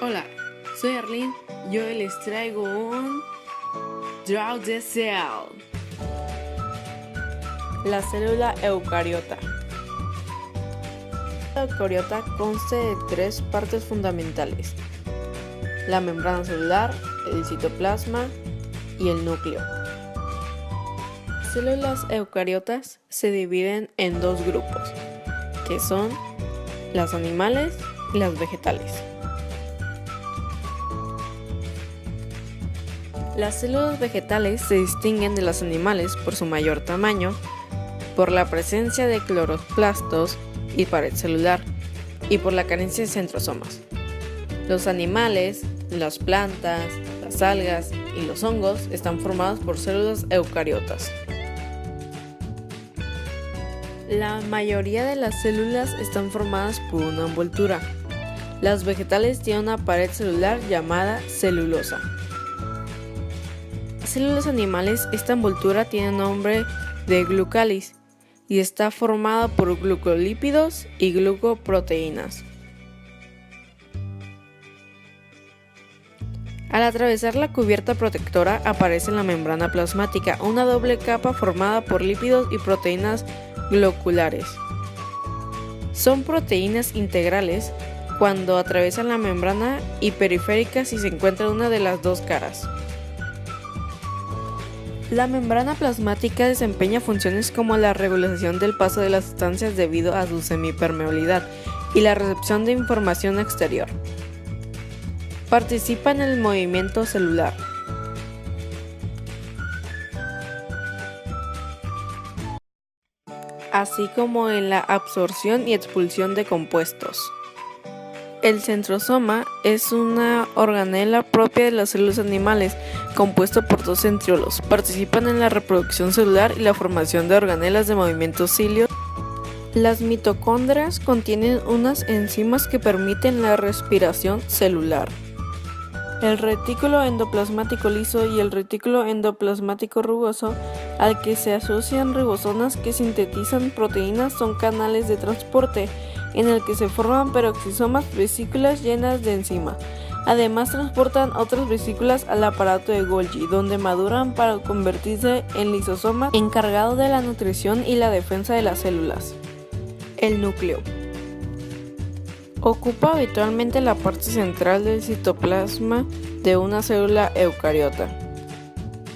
Hola, soy Arlene y hoy les traigo un Draw the Cell. La célula eucariota. La eucariota consta de tres partes fundamentales: la membrana celular, el citoplasma y el núcleo. Las células eucariotas se dividen en dos grupos, que son las animales y las vegetales. Las células vegetales se distinguen de las animales por su mayor tamaño, por la presencia de cloroplastos y pared celular, y por la carencia de centrosomas. Los animales, las plantas, las algas y los hongos están formados por células eucariotas. La mayoría de las células están formadas por una envoltura. Las vegetales tienen una pared celular llamada celulosa. En células animales, esta envoltura tiene nombre de glucáliz y está formada por glucolípidos y glucoproteínas. Al atravesar la cubierta protectora aparece en la membrana plasmática una doble capa formada por lípidos y proteínas gloculares. Son proteínas integrales cuando atraviesan la membrana y periféricas si se encuentra una de las dos caras. La membrana plasmática desempeña funciones como la regulación del paso de las sustancias debido a su semipermeabilidad y la recepción de información exterior. Participa en el movimiento celular. Así como en la absorción y expulsión de compuestos. El centrosoma es una organela propia de las células animales, compuesto por dos centriolos. Participan en la reproducción celular y la formación de organelas de movimiento cilios. Las mitocondrias contienen unas enzimas que permiten la respiración celular. El retículo endoplasmático liso y el retículo endoplasmático rugoso, al que se asocian ribosomas que sintetizan proteínas, son canales de transporte en el que se forman peroxisomas, vesículas llenas de enzima. Además transportan otras vesículas al aparato de Golgi, donde maduran para convertirse en lisosomas encargados de la nutrición y la defensa de las células. El núcleo ocupa habitualmente la parte central del citoplasma de una célula eucariota.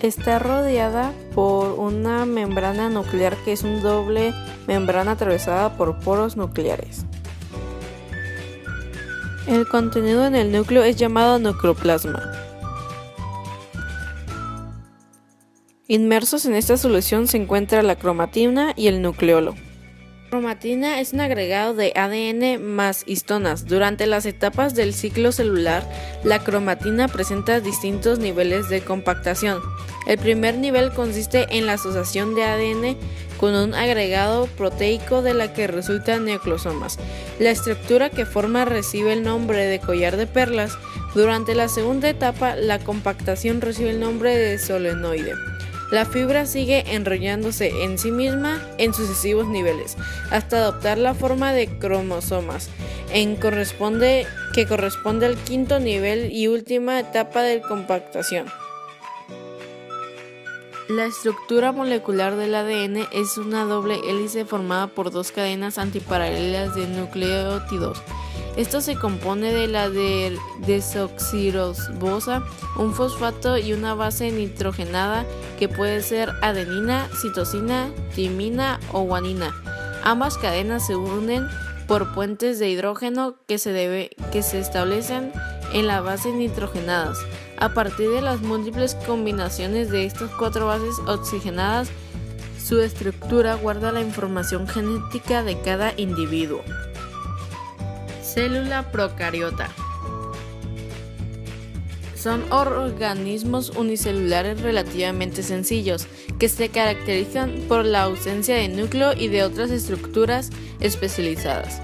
Está rodeada por una membrana nuclear que es una doble membrana atravesada por poros nucleares. El contenido en el núcleo es llamado nucleoplasma. Inmersos en esta solución se encuentra la cromatina y el nucleolo. La cromatina es un agregado de ADN más histonas. Durante las etapas del ciclo celular, la cromatina presenta distintos niveles de compactación. El primer nivel consiste en la asociación de ADN con un agregado proteico de la que resultan nucleosomas. La estructura que forma recibe el nombre de collar de perlas. Durante la segunda etapa, la compactación recibe el nombre de solenoide. La fibra sigue enrollándose en sí misma en sucesivos niveles, hasta adoptar la forma de cromosomas, que corresponde al quinto nivel y última etapa de compactación. La estructura molecular del ADN es una doble hélice formada por dos cadenas antiparalelas de nucleótidos. Esto se compone de la desoxirribosa, un fosfato y una base nitrogenada que puede ser adenina, citosina, timina o guanina. Ambas cadenas se unen por puentes de hidrógeno que se establecen en las bases nitrogenadas. A partir de las múltiples combinaciones de estas cuatro bases oxigenadas, su estructura guarda la información genética de cada individuo. Célula procariota. Son organismos unicelulares relativamente sencillos, que se caracterizan por la ausencia de núcleo y de otras estructuras especializadas.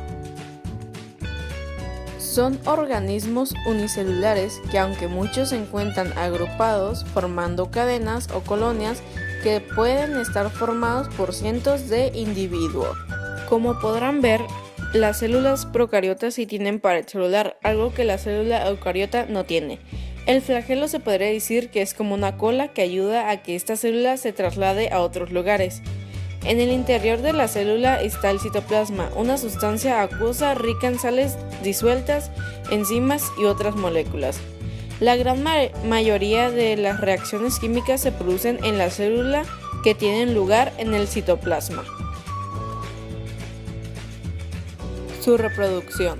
Son organismos unicelulares que, aunque muchos se encuentran agrupados formando cadenas o colonias que pueden estar formados por cientos de individuos. Como podrán ver, Las células procariotas sí tienen pared celular, algo que la célula eucariota no tiene. El flagelo se podría decir que es como una cola que ayuda a que esta célula se traslade a otros lugares. En el interior de la célula está el citoplasma, una sustancia acuosa rica en sales disueltas, enzimas y otras moléculas. La gran mayoría de las reacciones químicas se producen en la célula que tienen lugar en el citoplasma. Su reproducción.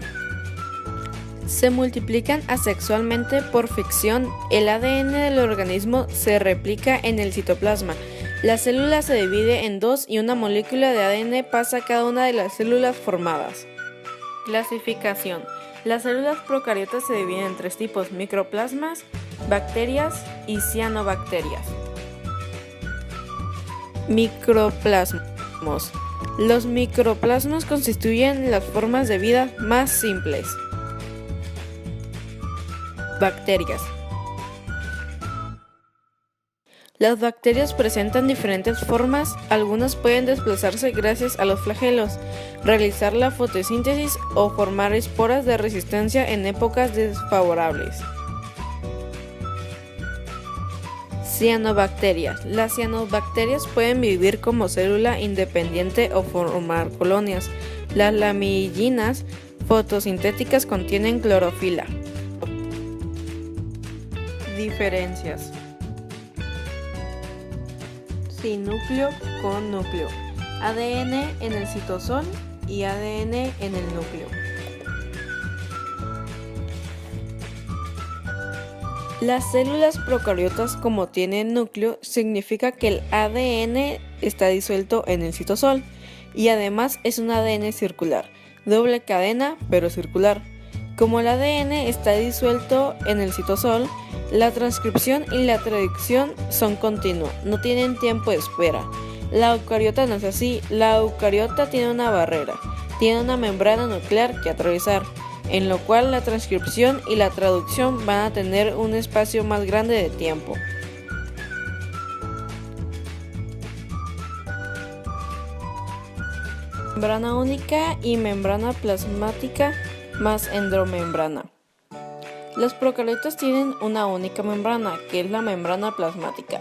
Se multiplican asexualmente por ficción. El ADN del organismo se replica en el citoplasma. La célula se divide en dos y una molécula de ADN pasa a cada una de las células formadas. Clasificación. Las células procariotas se dividen en tres tipos: microplasmas, bacterias y cianobacterias. Microplasmos. Los microplasmas constituyen las formas de vida más simples. Bacterias. Las bacterias presentan diferentes formas, algunas pueden desplazarse gracias a los flagelos, realizar la fotosíntesis o formar esporas de resistencia en épocas desfavorables. Cianobacterias. Las cianobacterias pueden vivir como célula independiente o formar colonias. Las lamillinas fotosintéticas contienen clorofila. Diferencias. Sin núcleo con núcleo. ADN en el citosol y ADN en el núcleo. Las células procariotas, como tienen núcleo, significa que el ADN está disuelto en el citosol y además es un ADN circular, doble cadena pero circular. Como el ADN está disuelto en el citosol, la transcripción y la traducción son continuas, no tienen tiempo de espera. La eucariota no es así. La eucariota tiene una barrera, tiene una membrana nuclear que atravesar, en lo cual la transcripción y la traducción van a tener un espacio más grande de tiempo. Membrana única y membrana plasmática más endomembrana. Los procariotas tienen una única membrana, que es la membrana plasmática.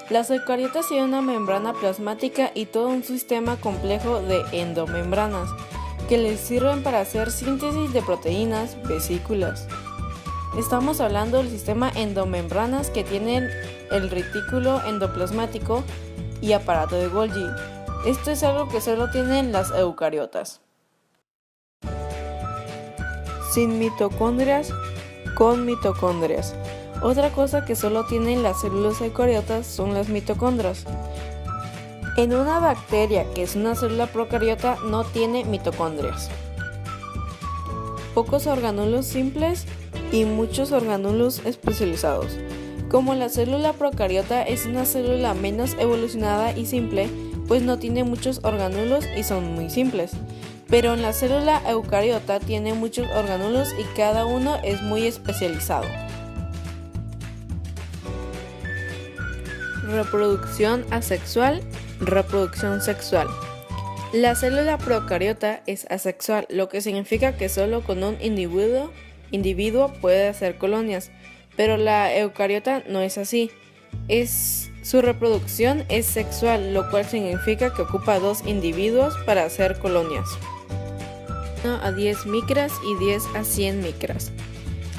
Las eucariotas tienen una membrana plasmática y todo un sistema complejo de endomembranas, que les sirven para hacer síntesis de proteínas, vesículas. Estamos hablando del sistema endomembranas que tienen el retículo endoplasmático y aparato de Golgi. Esto es algo que solo tienen las eucariotas. Sin mitocondrias, con mitocondrias. Otra cosa que solo tienen las células eucariotas son las mitocondrias. En una bacteria, que es una célula procariota, no tiene mitocondrias. Pocos orgánulos simples y muchos orgánulos especializados. Como la célula procariota es una célula menos evolucionada y simple, pues no tiene muchos orgánulos y son muy simples. Pero en la célula eucariota tiene muchos orgánulos y cada uno es muy especializado. Reproducción asexual, reproducción sexual. La célula procariota es asexual, lo que significa que solo con un individuo puede hacer colonias, pero la eucariota no es así. Su reproducción es sexual, lo cual significa que ocupa dos individuos para hacer colonias. 1 a 10 micras y 10 a 100 micras.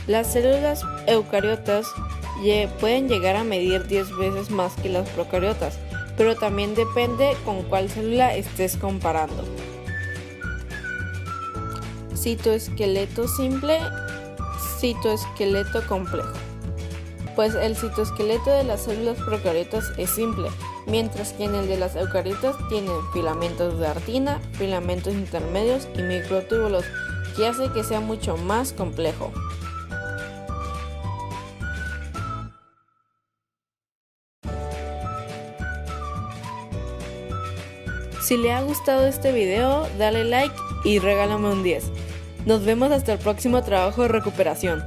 Las células eucariotas pueden llegar a medir 10 veces más que las procariotas, pero también depende con cuál célula estés comparando. Citoesqueleto simple, citoesqueleto complejo. Pues el citoesqueleto de las células procariotas es simple, mientras que en el de las eucariotas tienen filamentos de actina, filamentos intermedios y microtúbulos, que hace que sea mucho más complejo. Si le ha gustado este video, dale like y regálame un 10. Nos vemos hasta el próximo trabajo de recuperación.